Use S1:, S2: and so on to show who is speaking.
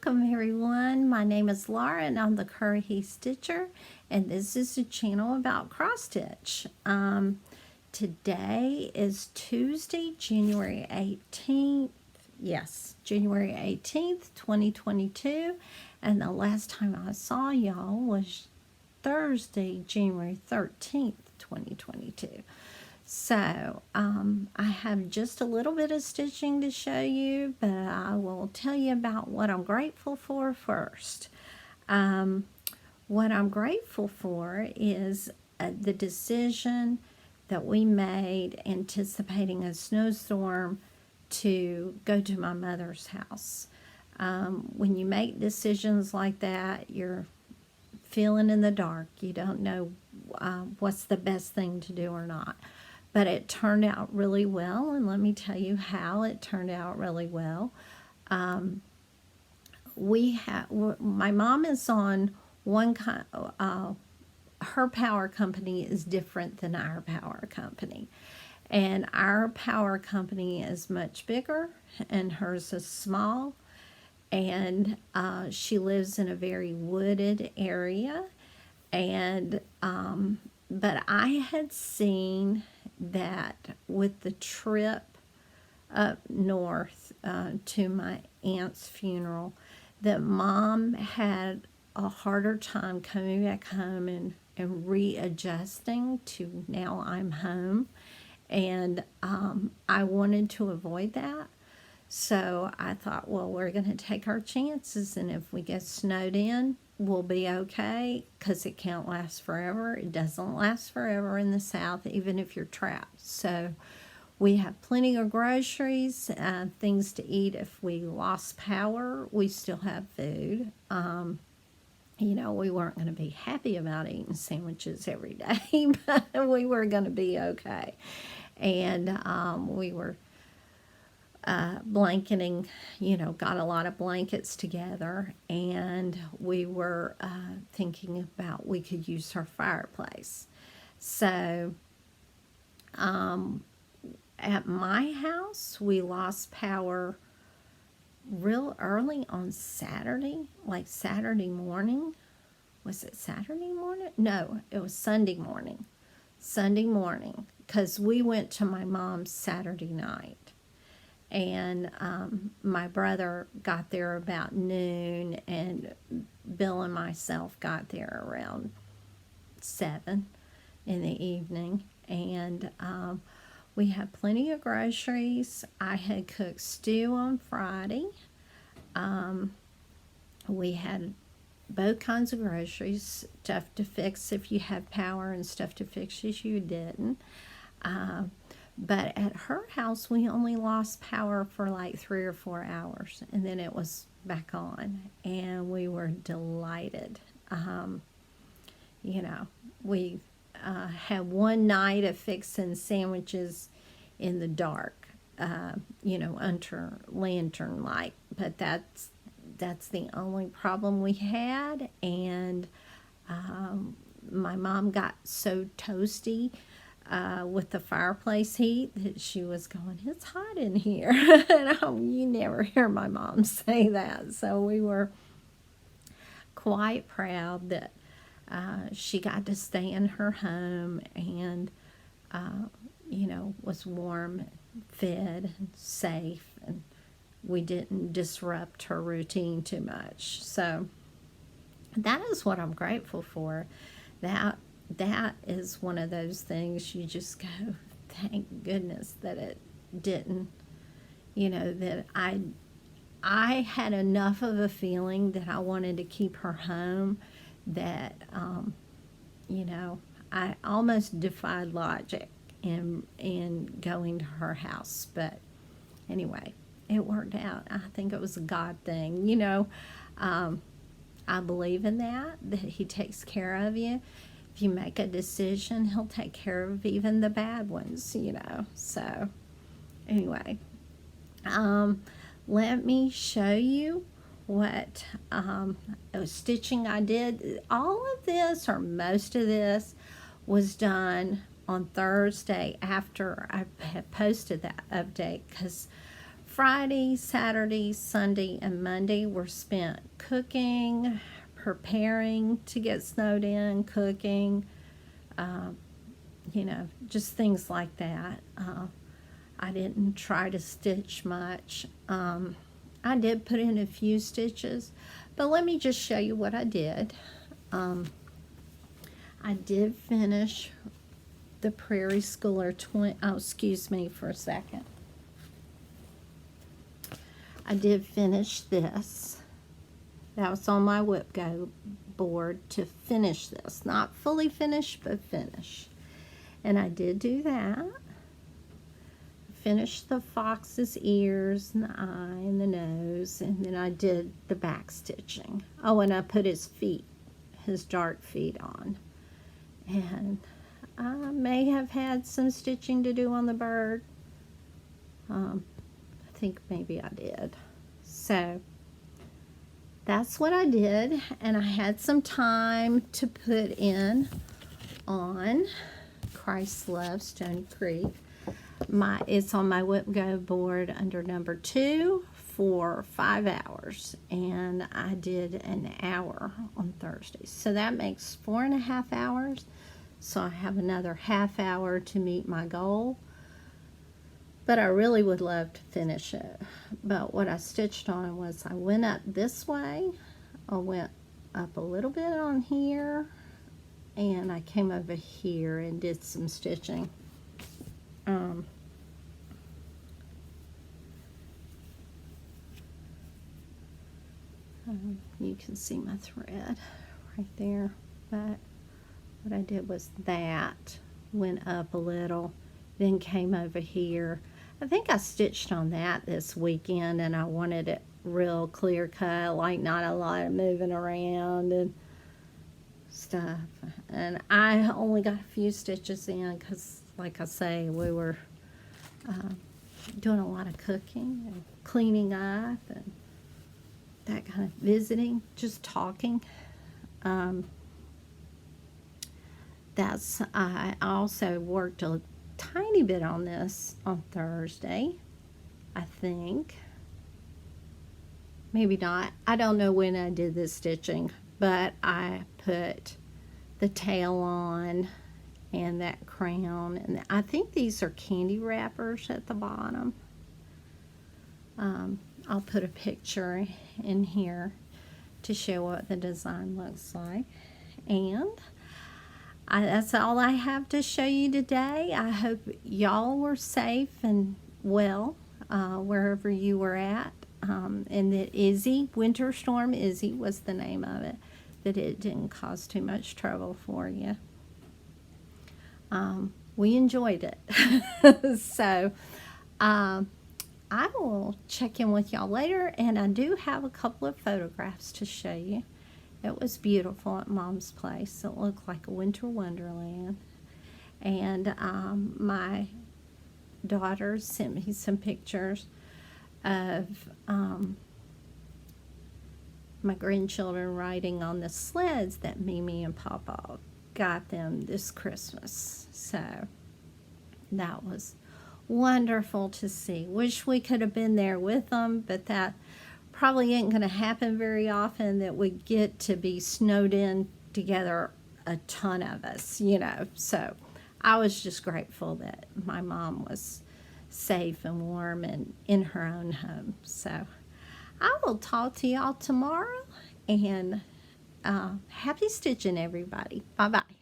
S1: Welcome everyone, my name is Laura and I'm the Curry Stitcher, and this is a channel about cross stitch. Today is Tuesday, January 18th, yes, January 18th, 2022, and the last time I saw y'all was Thursday, January 13th, 2022. So, I have just a little bit of stitching to show you, but I will tell you about what I'm grateful for first. What I'm grateful for is the decision that we made anticipating a snowstorm to go to my mother's house. When you make decisions like that, you're feeling in the dark. You don't know what's the best thing to do or not. But it turned out really well, and let me tell you how it turned out really well. My mom is on one kind. Her power company is different than our power company, and our power company is much bigger, and hers is small. And she lives in a very wooded area, and but I had seen that with the trip up north to my aunt's funeral, that Mom had a harder time coming back home and readjusting to now I'm home, and I wanted to avoid that. So I thought, well, we're going to take our chances, and if we get snowed in, we'll be okay, because it can't last forever. It doesn't last forever in the South, even if you're trapped. So we have plenty of groceries, things to eat. If we lost power, we still have food. You know, we weren't going to be happy about eating sandwiches every day, but we were going to be okay. And we were blanketing, got a lot of blankets together, and we were thinking about we could use our fireplace. So at my house, we lost power real early on Saturday, like Saturday morning. Was it Saturday morning? No, it was Sunday morning. Sunday morning, because we went to my mom's Saturday night. And my brother got there about noon, and Bill and myself got there around 7 in the evening. And we had plenty of groceries. I had cooked stew on Friday. We had both kinds of groceries, stuff to fix if you had power and stuff to fix if you didn't. But at her house, we only lost power for like 3 or 4 hours, and then it was back on, and we were delighted. We had one night of fixing sandwiches in the dark, under lantern light, but that's the only problem we had. And my mom got so toasty with the fireplace heat that she was going, "It's hot in here." And you never hear my mom say that. So we were quite proud that she got to stay in her home and, was warm, fed, and safe, and we didn't disrupt her routine too much. So that is what I'm grateful for. That is one of those things you just go, thank goodness that it didn't, that I had enough of a feeling that I wanted to keep her home that, I almost defied logic in going to her house. But anyway, it worked out. I think it was a God thing. I believe in that he takes care of you. If you make a decision, he'll take care of even the bad ones, So, anyway, let me show you what stitching I did. All of this, or most of this, was done on Thursday after I had posted that update, because Friday, Saturday, Sunday, and Monday were spent cooking, preparing to get snowed in, cooking, you know, just things like that. I didn't try to stitch much. I did put in a few stitches, but let me just show you what I did. I did finish the Prairie Schooler oh, excuse me for a second. I did finish this. That was on my whip go board to finish this. Not fully finished, but finish. And I did do that. Finished the fox's ears and the eye and the nose, and then I did the back stitching. Oh, and I put his feet, his dark feet on. And I may have had some stitching to do on the bird. I think maybe I did. So that's what I did, and I had some time to put in on Christ Love Stony Creek. It's on my whip go board under number 2 for 5 hours, and I did an hour on Thursday, so that makes 4.5 hours. So I have another half hour to meet my goal, but I really would love to finish it. But what I stitched on was I went up this way, I went up a little bit on here, and I came over here and did some stitching. You can see my thread right there, but what I did was that went up a little, then came over here. I think I stitched on that this weekend, and I wanted it real clear cut, like not a lot of moving around and stuff. And I only got a few stitches in because, like I say, we were doing a lot of cooking and cleaning up and that kind of visiting, just talking. I also worked a tiny bit on this on Thursday, I think. Maybe not. I don't know when I did this stitching, but I put the tail on and that crown, and I think these are candy wrappers at the bottom. I'll put a picture in here to show what the design looks like. And that's all I have to show you today. I hope y'all were safe and well wherever you were at, and that Winter Storm Izzy was the name of it, that it didn't cause too much trouble for you. We enjoyed it. So I will check in with y'all later, and I do have a couple of photographs to show you. It was beautiful at Mom's place. It looked like a winter wonderland. And my daughter sent me some pictures of my grandchildren riding on the sleds that Mimi and Papa got them this Christmas. So that was wonderful to see. Wish we could have been there with them, but that probably ain't going to happen very often, that we get to be snowed in together, a ton of us, you know. So I was just grateful that my mom was safe and warm and in her own home. So I will talk to y'all tomorrow, and happy stitching, everybody. Bye-bye.